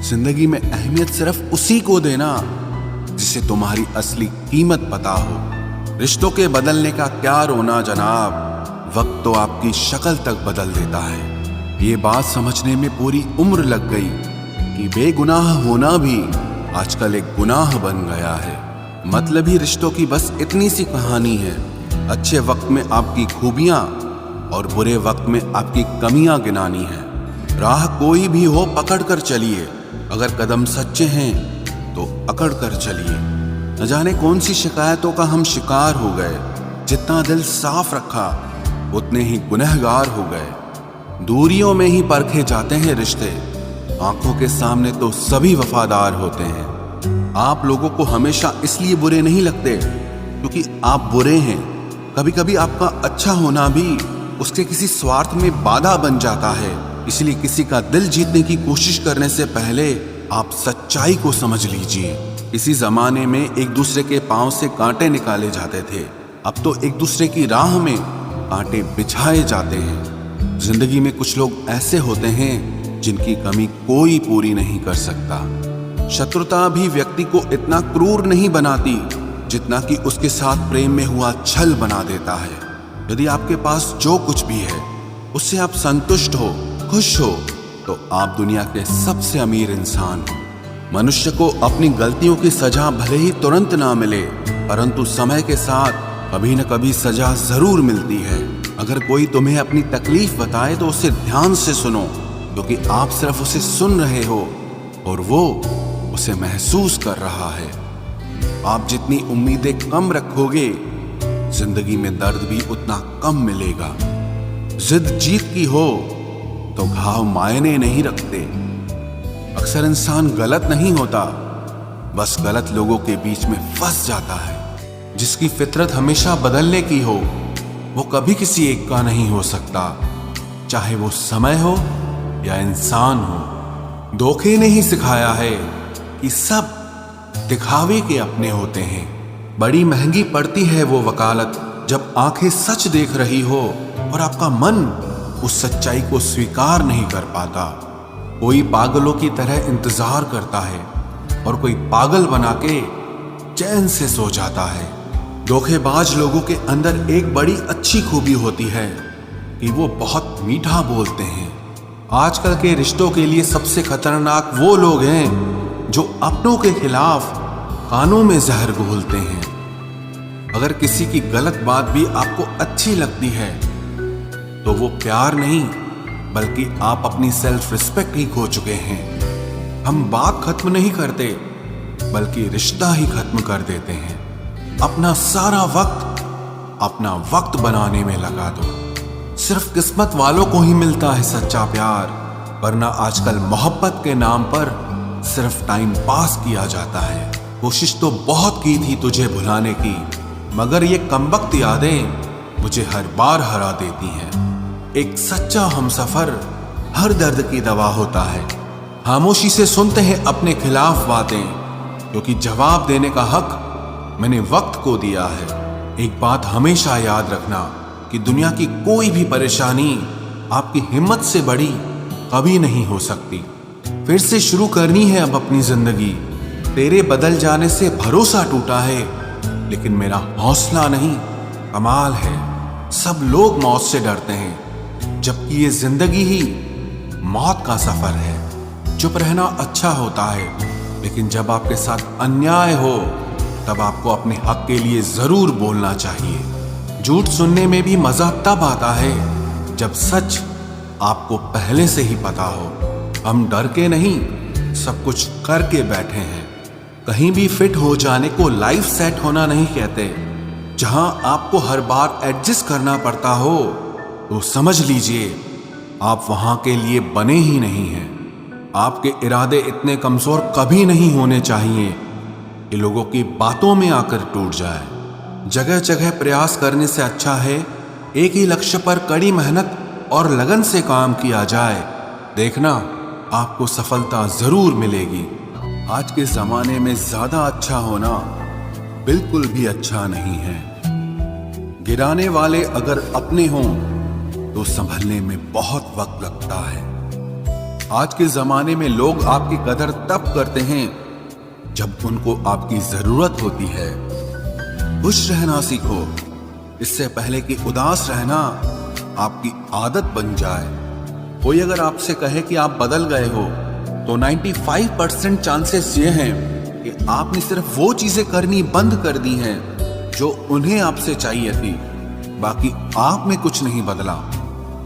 जिंदगी में अहमियत सिर्फ उसी को देना जिसे तुम्हारी असली कीमत पता हो। रिश्तों के बदलने का क्या रोना जनाब, वक्त तो आपकी शक्ल तक बदल देता है। ये बात समझने में पूरी उम्र लग गई कि बेगुनाह होना भी आजकल एक गुनाह बन गया है। मतलबी रिश्तों की बस इतनी सी कहानी है। अच्छे वक्त में आपकी खूबियां और बुरे वक्त में आपकी कमियां गिनानी है। राह कोई भी हो पकड़ कर चलिए, अगर कदम सच्चे हैं तो अकड़ कर चलिए। न जाने कौन सी शिकायतों का हम शिकार हो गए। जितना दिल साफ रखा उतने ही गुनहगार हो गए। दूरियों में ही परखे जाते हैं रिश्ते, आंखों के सामने तो सभी वफादार होते हैं। आप लोगों को हमेशा इसलिए बुरे नहीं लगते क्योंकि आप बुरे हैं। कभी कभी आपका अच्छा होना भी उसके किसी स्वार्थ में बाधा बन जाता है। इसलिए किसी का दिल जीतने की कोशिश करने से पहले आप सच्चाई को समझ लीजिए। इसी जमाने में एक दूसरे के पांव से कांटे निकाले जाते थे, अब तो एक दूसरे की राह में कांटे बिछाए जाते हैं। जिंदगी में कुछ लोग ऐसे होते हैं जिनकी कमी कोई पूरी नहीं कर सकता। शत्रुता भी व्यक्ति को इतना क्रूर नहीं बनाती जितना कि उसके साथ प्रेम में हुआ छल बना देता है। यदि आपके पास जो कुछ भी है उससे आप संतुष्ट हो, खुश हो, तो आप दुनिया के सबसे अमीर इंसान हो। मनुष्य को अपनी गलतियों की सजा भले ही तुरंत ना मिले, परंतु समय के साथ कभी न कभी सजा जरूर मिलती है। अगर कोई तुम्हें अपनी तकलीफ बताए तो उसे ध्यान से सुनो, क्योंकि आप सिर्फ उसे सुन रहे हो और वो उसे महसूस कर रहा है। आप जितनी उम्मीदें कम रखोगे, जिंदगी में दर्द भी उतना कम मिलेगा। जिद जीत की हो तो घाव मायने नहीं रखते। अक्सर इंसान गलत नहीं होता, बस गलत लोगों के बीच में फंस जाता है। जिसकी फितरत हमेशा बदलने की हो वो कभी किसी एक का नहीं हो सकता, चाहे वो समय हो या इंसान हो। धोखे ने ही सिखाया है कि सब दिखावे के अपने होते हैं। बड़ी महंगी पड़ती है वो वकालत जब आंखें सच देख रही हो और आपका मन उस सच्चाई को स्वीकार नहीं कर पाता। कोई पागलों की तरह इंतजार करता है और कोई पागल बना के चैन से सो जाता है। धोखेबाज लोगों के अंदर एक बड़ी अच्छी खूबी होती है कि वो बहुत मीठा बोलते हैं। आजकल के रिश्तों के लिए सबसे खतरनाक वो लोग हैं जो अपनों के खिलाफ कानों में जहर घोलते हैं। अगर किसी की गलत बात भी आपको अच्छी लगती है तो वो प्यार नहीं बल्कि आप अपनी सेल्फ रिस्पेक्ट ही खो चुके हैं। हम बात खत्म नहीं करते बल्कि रिश्ता ही खत्म कर देते हैं। अपना सारा अपना वक्त बनाने में लगा दो। सिर्फ किस्मत वालों को ही मिलता है सच्चा प्यार, वरना आजकल मोहब्बत के नाम पर सिर्फ टाइम पास किया जाता है। कोशिश तो बहुत की थी तुझे भुलाने की, मगर ये कमबख्त यादें मुझे हर बार हरा देती हैं। एक सच्चा हमसफर हर दर्द की दवा होता है। खामोशी से सुनते हैं अपने खिलाफ बातें, क्योंकि जवाब देने का हक मैंने वक्त को दिया है। एक बात हमेशा याद रखना कि दुनिया की कोई भी परेशानी आपकी हिम्मत से बड़ी कभी नहीं हो सकती। फिर से शुरू करनी है अब अपनी जिंदगी। तेरे बदल जाने से भरोसा टूटा है, लेकिन मेरा हौसला नहीं। कमाल है, सब लोग मौत से डरते हैं, जबकि ये जिंदगी ही मौत का सफर है। चुप रहना अच्छा होता है, लेकिन जब आपके साथ अन्याय हो तब आपको अपने हक के लिए जरूर बोलना चाहिए। झूठ सुनने में भी मजा तब आता है जब सच आपको पहले से ही पता हो। हम डर के नहीं, सब कुछ करके बैठे हैं। कहीं भी फिट हो जाने को लाइफ सेट होना नहीं कहते। जहां आपको हर बार एडजस्ट करना पड़ता हो तो समझ लीजिए आप वहां के लिए बने ही नहीं हैं। आपके इरादे इतने कमजोर कभी नहीं होने चाहिए कि लोगों की बातों में आकर टूट जाए। जगह जगह प्रयास करने से अच्छा है एक ही लक्ष्य पर कड़ी मेहनत और लगन से काम किया जाए। देखना आपको सफलता जरूर मिलेगी। आज के जमाने में ज्यादा अच्छा होना बिल्कुल भी अच्छा नहीं है। गिराने वाले अगर अपने हों तो संभलने में बहुत वक्त लगता है। आज के जमाने में लोग आपकी कदर तब करते हैं जब उनको आपकी जरूरत होती है। खुश रहना सीखो, इससे पहले कि उदास रहना आपकी आदत बन जाए। कोई अगर आपसे कहे कि आप बदल गए हो, तो 95% चांसेस ये हैं कि आपने सिर्फ वो चीजें करनी बंद कर दी हैं जो उन्हें आपसे चाहिए थी, बाकी आप में कुछ नहीं बदला।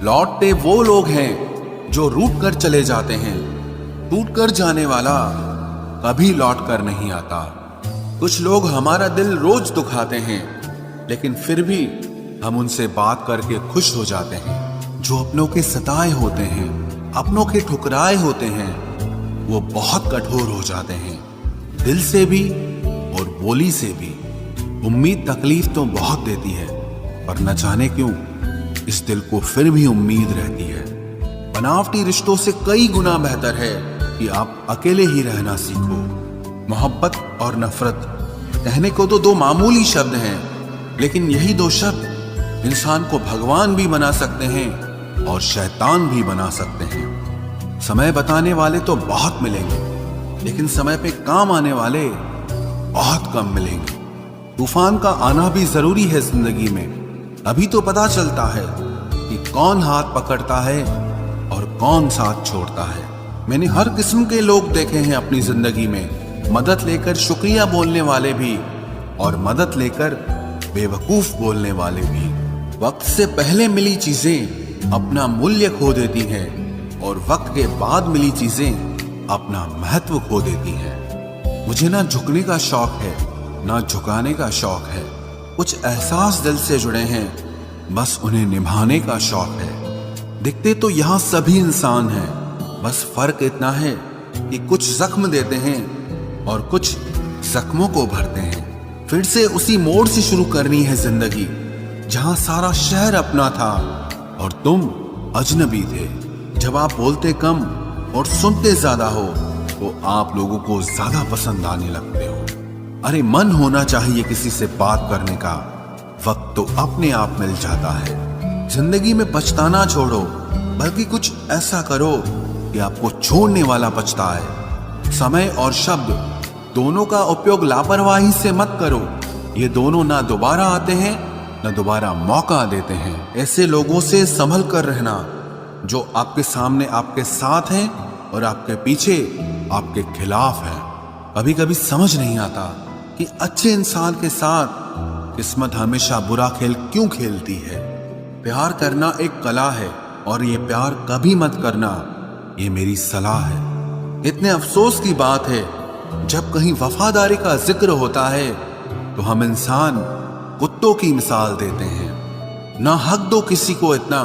लौटते वो लोग हैं जो रूठ कर चले जाते हैं, टूट कर जाने वाला कभी लौट कर नहीं आता। कुछ लोग हमारा दिल रोज दुखाते हैं, लेकिन फिर भी हम उनसे बात करके खुश हो जाते हैं। जो अपनों के सताए होते हैं, अपनों के ठुकराए होते हैं, वो बहुत कठोर हो जाते हैं, दिल से भी और बोली से भी। उम्मीद तकलीफ तो बहुत देती है, पर न जाने क्यों इस दिल को फिर भी उम्मीद रहती है। बनावटी रिश्तों से कई गुना बेहतर है कि आप अकेले ही रहना सीखो। मोहब्बत और नफरत कहने को तो दो मामूली शब्द हैं, लेकिन यही दो शब्द इंसान को भगवान भी बना सकते हैं और शैतान भी बना सकते हैं। समय बताने वाले तो बहुत मिलेंगे, लेकिन समय पे काम आने वाले बहुत कम मिलेंगे। तूफान का आना भी जरूरी है जिंदगी में, अभी तो पता चलता है कि कौन हाथ पकड़ता है और कौन साथ छोड़ता है। मैंने हर किस्म के लोग देखे हैं अपनी जिंदगी में, मदद लेकर शुक्रिया बोलने वाले भी और मदद लेकर बेवकूफ बोलने वाले भी। वक्त से पहले मिली चीजें अपना मूल्य खो देती हैं और वक्त के बाद मिली चीजें अपना महत्व खो देती हैं। मुझे ना झुकने का शौक है, ना झुकाने का शौक है। कुछ एहसास दिल से जुड़े हैं, बस उन्हें निभाने का शौक है। दिखते तो यहाँ सभी इंसान हैं, बस फर्क इतना है कि कुछ जख्म देते हैं और कुछ जख्मों को भरते हैं। फिर से उसी मोड़ से शुरू करनी है जिंदगी, जहां सारा शहर अपना था और तुम अजनबी थे। जब आप बोलते कम और सुनते ज्यादा हो, तो आप लोगों को ज्यादा पसंद आने लगते हो। अरे मन होना चाहिए किसी से बात करने का, वक्त तो अपने आप मिल जाता है। जिंदगी में पछताना छोड़ो, बल्कि कुछ ऐसा करो कि आपको छोड़ने वाला पछताए। समय और शब्द दोनों का उपयोग लापरवाही से मत करो, ये दोनों ना दोबारा आते हैं ना दोबारा मौका देते हैं। ऐसे लोगों से संभल कर रहना जो आपके सामने आपके साथ हैं और आपके पीछे आपके खिलाफ हैं। कभी कभी समझ नहीं आता कि अच्छे इंसान के साथ किस्मत हमेशा बुरा खेल क्यों खेलती है। प्यार करना एक कला है और ये प्यार कभी मत करना, ये मेरी सलाह है। इतने अफसोस की बात है, जब कहीं वफादारी का जिक्र होता है तो हम इंसान कुत्तों की मिसाल देते हैं। ना हक दो किसी को इतना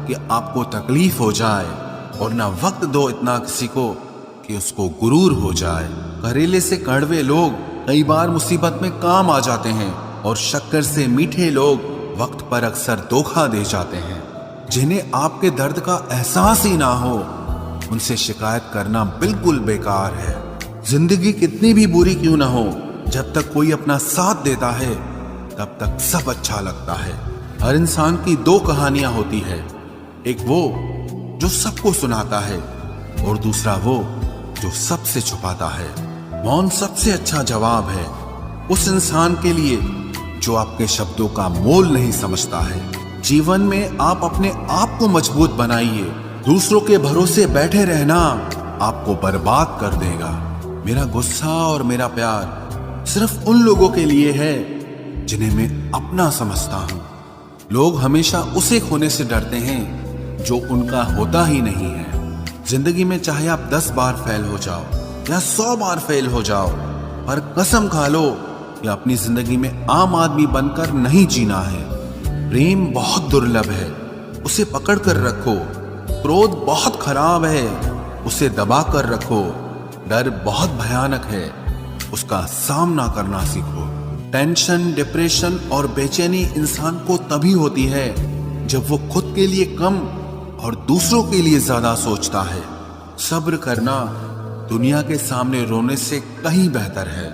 कि आपको तकलीफ हो जाए, और ना वक्त दो इतना किसी को कि उसको गुरूर हो जाए। करेले से कड़वे लोग कई बार मुसीबत में काम आ जाते हैं, और शक्कर से मीठे लोग वक्त पर अक्सर धोखा दे जाते हैं। जिन्हें आपके दर्द का एहसास ही ना हो, उनसे शिकायत करना बिल्कुल बेकार है। जिंदगी कितनी भी बुरी क्यों ना हो, जब तक कोई अपना साथ देता है तब तक सब अच्छा लगता है। हर इंसान की दो कहानियां होती है, एक वो जो सबको सुनाता है और दूसरा वो जो सबसे छुपाता है। मौन सबसे अच्छा जवाब है उस इंसान के लिए जो आपके शब्दों का मोल नहीं समझता है। जीवन में आप अपने आप को मजबूत बनाइए, दूसरों के भरोसे बैठे रहना आपको बर्बाद कर देगा। मेरा गुस्सा और मेरा प्यार सिर्फ उन लोगों के लिए है जिन्हें मैं अपना समझता हूं। लोग हमेशा उसे खोने से डरते हैं जो उनका होता ही नहीं है। जिंदगी में चाहे आप 10 बार फेल हो जाओ या 100 बार फेल हो जाओ, पर कसम खा लो कि अपनी जिंदगी में आम आदमी बनकर नहीं जीना है। प्रेम बहुत दुर्लभ है, उसे पकड़ कर रखो। क्रोध बहुत खराब है, उसे दबा कर रखो। डर बहुत भयानक है, उसका सामना करना सीखो। टेंशन, डिप्रेशन और बेचैनी इंसान को तभी होती है जब वो खुद के लिए कम और दूसरों के लिए ज्यादा सोचता है। सब्र करना दुनिया के सामने रोने से कहीं बेहतर है।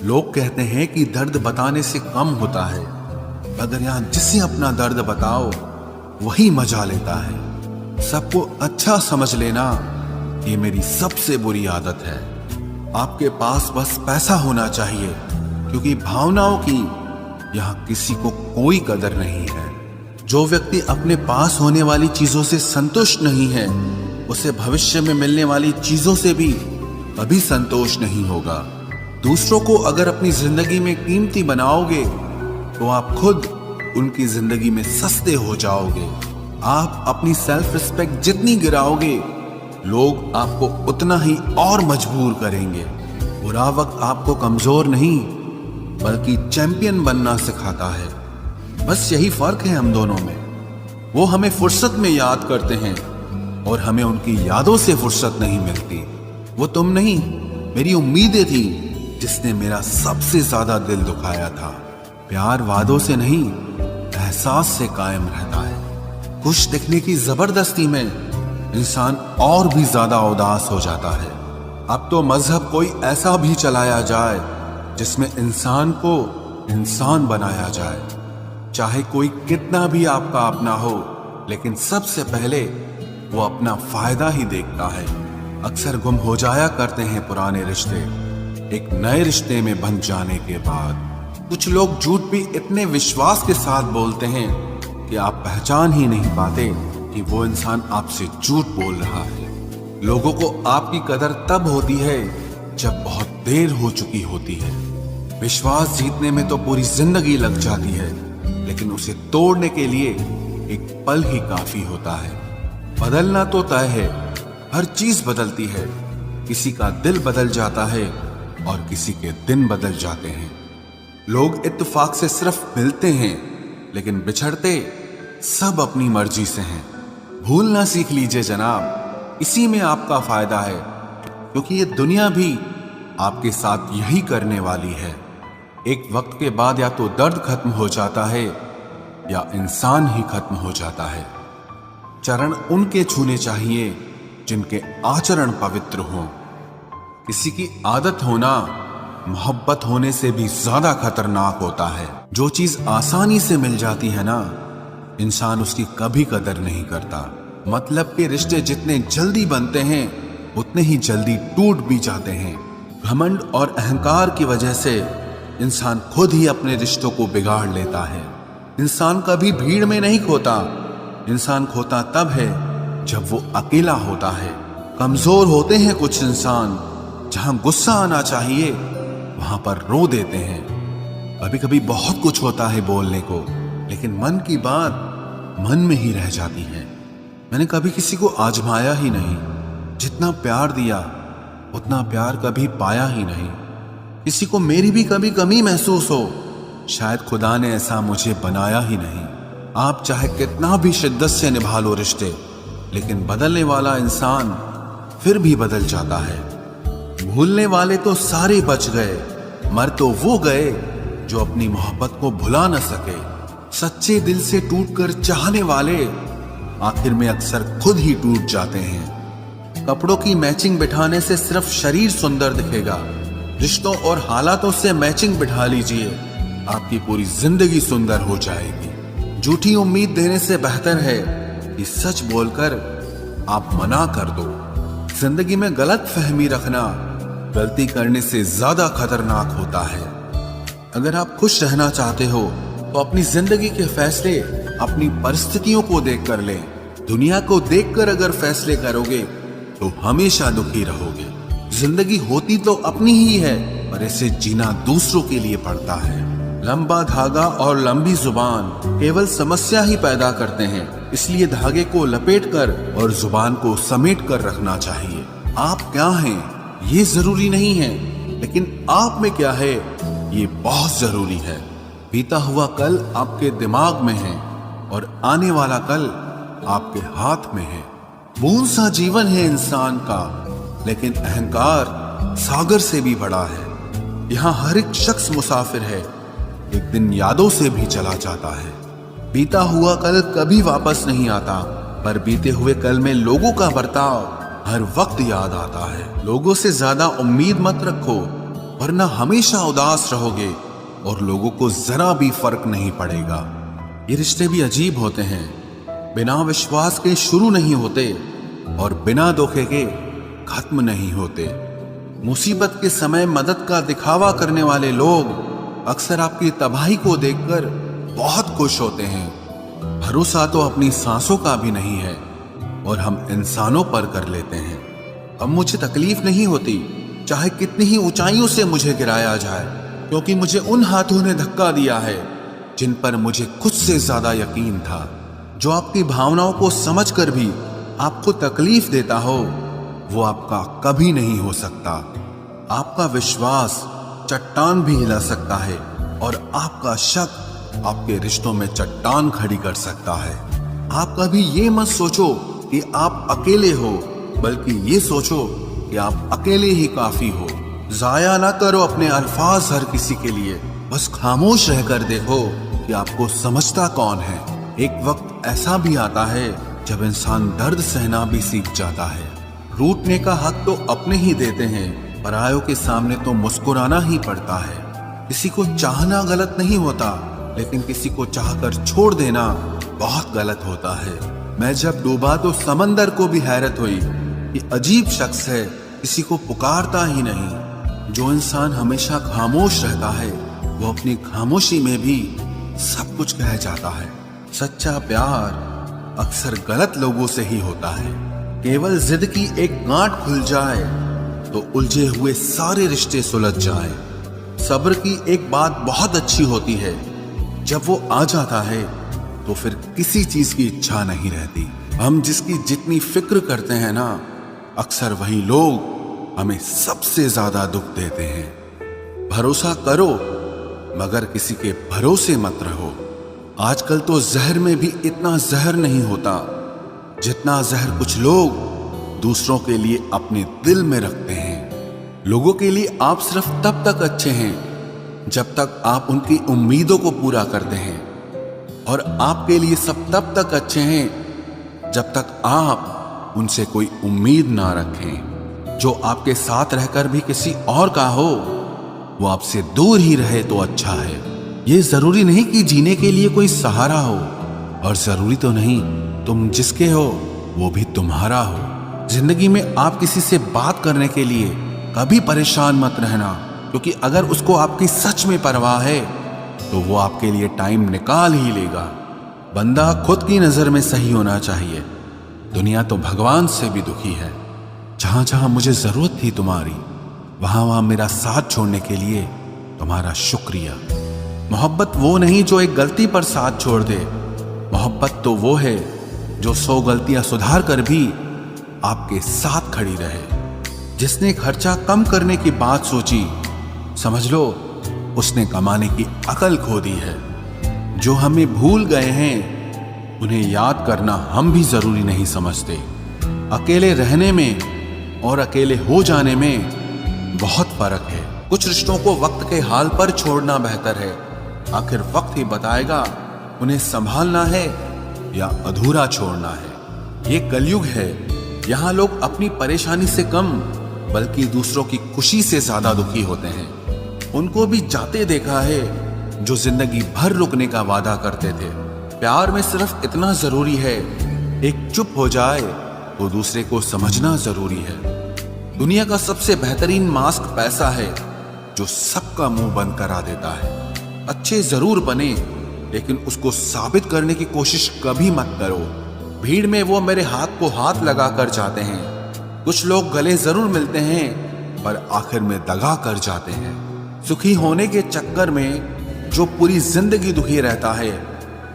लोग कहते हैं कि दर्द बताने से कम होता है, अगर यहाँ जिसे अपना दर्द बताओ वही मजा लेता है। सबको अच्छा समझ लेना ये मेरी सबसे बुरी आदत है। आपके पास बस पैसा होना चाहिए, क्योंकि भावनाओं की यहाँ किसी को कोई कदर नहीं है। जो व्यक्ति अपने पास होने वाली चीजों से संतुष्ट नहीं है, उसे भविष्य में मिलने वाली चीजों से भी कभी संतोष नहीं होगा। दूसरों को अगर अपनी जिंदगी में कीमती बनाओगे तो आप खुद उनकी जिंदगी में सस्ते हो जाओगे। आप अपनी सेल्फ रिस्पेक्ट जितनी गिराओगे, लोग आपको उतना ही और मजबूर करेंगे। बुरा वक्त आपको कमजोर नहीं बल्कि चैंपियन बनना सिखाता है। बस यही फर्क है हम दोनों में। वो हमें फुर्सत में याद करते हैं और हमें उनकी यादों से फुर्सत नहीं मिलती। वो तुम नहीं, मेरी उम्मीदें थी जिसने मेरा सबसे ज्यादा दिल दुखाया था। प्यार वादों से नहीं, एहसास से कायम रहता है। खुश दिखने की जबरदस्ती में इंसान और भी ज्यादा उदास हो जाता है। अब तो मजहब कोई ऐसा भी चलाया जाए जिसमें इंसान को इंसान बनाया जाए। चाहे कोई कितना भी आपका अपना हो, लेकिन सबसे पहले वो अपना फायदा ही देखता है। अक्सर गुम हो जाया करते हैं पुराने रिश्ते एक नए रिश्ते में बन जाने के बाद। कुछ लोग झूठ भी इतने विश्वास के साथ बोलते हैं कि आप पहचान ही नहीं पाते कि वो इंसान आपसे झूठ बोल रहा है। लोगों को आपकी कदर तब होती है जब बहुत देर हो चुकी होती है। विश्वास जीतने में तो पूरी जिंदगी लग जाती है, लेकिन उसे तोड़ने के लिए एक पल ही काफी होता है। बदलना तो तय है, हर चीज बदलती है। किसी का दिल बदल जाता है और किसी के दिन बदल जाते हैं। लोग इत्तेफाक से सिर्फ मिलते हैं, लेकिन बिछड़ते सब अपनी मर्जी से हैं। भूलना सीख लीजिए जनाब, इसी में आपका फायदा है, क्योंकि ये दुनिया भी आपके साथ यही करने वाली है। एक वक्त के बाद या तो दर्द खत्म हो जाता है या इंसान ही खत्म हो जाता है। चरण उनके छूने चाहिए जिनके आचरण पवित्र हों। किसी की आदत होना मोहब्बत होने से भी ज्यादा खतरनाक होता है। जो चीज आसानी से मिल जाती है ना, इंसान उसकी कभी कदर नहीं करता। मतलब के रिश्ते जितने जल्दी बनते हैं उतने ही जल्दी टूट भी जाते हैं। घमंड और अहंकार की वजह से इंसान खुद ही अपने रिश्तों को बिगाड़ लेता है। इंसान कभी भीड़ में नहीं खोता, इंसान खोता तब है जब वो अकेला होता है। कमजोर होते हैं कुछ इंसान, जहां गुस्सा आना चाहिए वहां पर रो देते हैं। कभी कभी बहुत कुछ होता है बोलने को, लेकिन मन की बात मन में ही रह जाती है। मैंने कभी किसी को आजमाया ही नहीं। जितना प्यार दिया उतना प्यार कभी पाया ही नहीं। किसी को मेरी भी कभी कमी महसूस हो, शायद खुदा ने ऐसा मुझे बनाया ही नहीं। आप चाहे कितना भी शिद्दत से निभा लो रिश्ते, लेकिन बदलने वाला इंसान फिर भी बदल जाता है। भूलने वाले तो सारे बच गए, मर तो वो गए जो अपनी मोहब्बत को भुला न सके। सच्चे दिल से टूटकर चाहने वाले आखिर में अक्सर खुद ही टूट जाते हैं। कपड़ों की मैचिंग बिठाने से सिर्फ शरीर सुंदर दिखेगा। रिश्तों और हालातों से मैचिंग बिठा लीजिए, आपकी पूरी जिंदगी सुंदर हो जाएगी। झूठी उम्मीद देने से बेहतर है कि सच बोलकर आप मना कर दो। जिंदगी में गलत फहमी रखना गलती करने से ज्यादा खतरनाक होता है। अगर आप खुश रहना चाहते हो तो अपनी जिंदगी के फैसले अपनी परिस्थितियों को देखकर लें। दुनिया को देखकर अगर फैसले करोगे तो हमेशा दुखी रहोगे। जिंदगी होती तो अपनी ही है, पर इसे जीना दूसरों के लिए पड़ता है। लंबा धागा और लंबी जुबान केवल समस्या ही पैदा करते हैं, इसलिए धागे को लपेटकर और जुबान को समेट कर रखना चाहिए। आप क्या हैं ये जरूरी नहीं है, लेकिन आप में क्या है ये बहुत जरूरी है। बीता हुआ कल आपके दिमाग में है और आने वाला कल आपके हाथ में है। बूंद सा जीवन है इंसान का, लेकिन अहंकार सागर से भी बड़ा है। यहाँ हर एक शख्स मुसाफिर है, एक दिन यादों से भी चला जाता है। बीता हुआ कल कभी वापस नहीं आता, पर बीते हुए कल में लोगों का बर्ताव हर वक्त याद आता है। लोगों से ज्यादा उम्मीद मत रखो, वरना हमेशा उदास रहोगे और लोगों को जरा भी फर्क नहीं पड़ेगा। ये रिश्ते भी अजीब होते हैं, बिना विश्वास के शुरू नहीं होते और बिना धोखे के खत्म नहीं होते। मुसीबत के समय मदद का दिखावा करने वाले लोग अक्सर आपकी तबाही को देखकर बहुत खुश होते हैं। भरोसा तो अपनी सांसों का भी नहीं है और हम इंसानों पर कर लेते हैं। अब मुझे तकलीफ नहीं होती चाहे कितनी ही ऊंचाइयों से मुझे गिराया जाए, क्योंकि मुझे उन हाथों ने धक्का दिया है जिन पर मुझे खुद से ज्यादा यकीन था। जो आपकी भावनाओं को समझकर भी आपको तकलीफ देता हो वो आपका कभी नहीं हो सकता। आपका विश्वास चट्टान भी हिला सकता है और आपका शक आपके रिश्तों में चट्टान खड़ी कर सकता है। आप कभी ये मत सोचो कि आप अकेले हो, बल्कि ये सोचो कि आप अकेले ही काफी हो। जाया ना करो अपने अल्फाज हर किसी के लिए, बस खामोश रहकर देखो कि आपको समझता कौन है। एक वक्त ऐसा भी आता है जब इंसान दर्द सहना भी सीख जाता है। रूठने का हक तो अपने ही देते हैं, परायों के सामने तो मुस्कुराना ही पड़ता है। किसी को चाहना गलत नहीं होता, लेकिन किसी को चाहकर छोड़ देना बहुत गलत होता है। मैं जब डूबा तो समंदर को भी हैरत हुई कि अजीब शख्स है, किसी को पुकारता ही नहीं। जो इंसान हमेशा खामोश रहता है वो अपनी खामोशी में भी सब कुछ कह जाता है। सच्चा प्यार अक्सर गलत लोगों से ही होता है। केवल जिद की एक गांठ खुल जाए तो उलझे हुए सारे रिश्ते सुलझ जाएं। सब्र की एक बात बहुत अच्छी होती है, जब वो आ जाता है तो फिर किसी चीज की इच्छा नहीं रहती। हम जिसकी जितनी फिक्र करते हैं ना, अक्सर वही लोग हमें सबसे ज्यादा दुख देते हैं। भरोसा करो मगर किसी के भरोसे मत रहो। आजकल तो जहर में भी इतना जहर नहीं होता जितना जहर कुछ लोग दूसरों के लिए अपने दिल में रखते हैं। लोगों के लिए आप सिर्फ तब तक अच्छे हैं जब तक आप उनकी उम्मीदों को पूरा करते हैं, और आपके लिए सब तब तक अच्छे हैं जब तक आप उनसे कोई उम्मीद ना रखें। जो आपके साथ रहकर भी किसी और का हो वो आपसे दूर ही रहे तो अच्छा है। ये जरूरी नहीं कि जीने के लिए कोई सहारा हो, और जरूरी तो नहीं तुम जिसके हो वो भी तुम्हारा हो। जिंदगी में आप किसी से बात करने के लिए कभी परेशान मत रहना, क्योंकि अगर उसको आपकी सच में परवाह है तो वो आपके लिए टाइम निकाल ही लेगा। बंदा खुद की नजर में सही होना चाहिए। दुनिया तो भगवान से भी दुखी है। जहां जहां मुझे जरूरत थी तुम्हारी, वहां वहां मेरा साथ छोड़ने के लिए तुम्हारा शुक्रिया। मोहब्बत वो नहीं जो एक गलती पर साथ छोड़ दे। मोहब्बत तो वो है जो 100 गलतियां सुधार कर भी आपके साथ खड़ी रहे। जिसने खर्चा कम करने की बात सोची, समझ लो उसने कमाने की अकल खो दी है। जो हमें भूल गए हैं उन्हें याद करना हम भी जरूरी नहीं समझते। अकेले रहने में और अकेले हो जाने में बहुत फर्क है। कुछ रिश्तों को वक्त के हाल पर छोड़ना बेहतर है। आखिर वक्त ही बताएगा उन्हें संभालना है या अधूरा छोड़ना है। ये कलयुग है, यहाँ लोग अपनी परेशानी से कम बल्कि दूसरों की खुशी से ज्यादा दुखी होते हैं। उनको भी जाते देखा है जो जिंदगी भर रुकने का वादा करते थे। प्यार में सिर्फ इतना जरूरी है, एक चुप हो जाए तो दूसरे को समझना जरूरी है। दुनिया का सबसे बेहतरीन मास्क पैसा है जो सबका मुंह बंद करा देता है। अच्छे जरूर बने, लेकिन उसको साबित करने की कोशिश कभी मत करो। भीड़ में वो मेरे हाथ को हाथ लगा कर जाते हैं। कुछ लोग गले जरूर मिलते हैं पर आखिर में दगा कर जाते हैं। सुखी होने के चक्कर में जो पूरी जिंदगी दुखी रहता है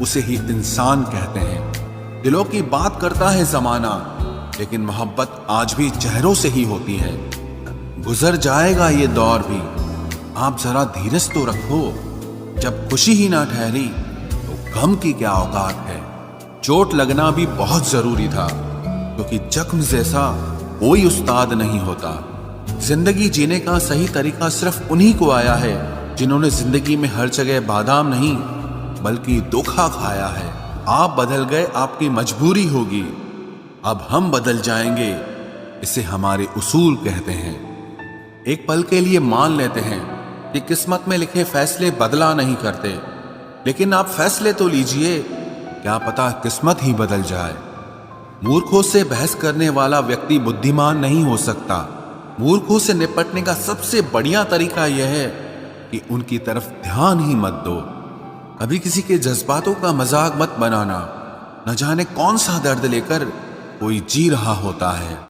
उसे ही इंसान कहते हैं। दिलों की बात करता है जमाना, लेकिन मोहब्बत आज भी चेहरों से ही होती है। गुजर जाएगा ये दौर भी, आप जरा धीरज तो रखो। जब खुशी ही ना ठहरी तो गम की क्या औकात है। चोट लगना भी बहुत जरूरी था, क्योंकि जख्म जैसा कोई उस्ताद नहीं होता। जिंदगी जीने का सही तरीका सिर्फ उन्हीं को आया है जिन्होंने जिंदगी में हर जगह बादाम नहीं बल्कि धोखा खाया है। आप बदल गए, आपकी मजबूरी होगी, अब हम बदल जाएंगे, इसे हमारे उसूल कहते हैं। एक पल के लिए मान लेते हैं कि किस्मत में लिखे फैसले बदला नहीं करते, लेकिन आप फैसले तो लीजिए, क्या पता किस्मत ही बदल जाए। मूर्खों से बहस करने वाला व्यक्ति बुद्धिमान नहीं हो सकता। मूर्खों से निपटने का सबसे बढ़िया तरीका यह है कि उनकी तरफ ध्यान ही मत दो। कभी किसी के जज्बातों का मजाक मत बनाना। न जाने कौन सा दर्द लेकर कोई जी रहा होता है।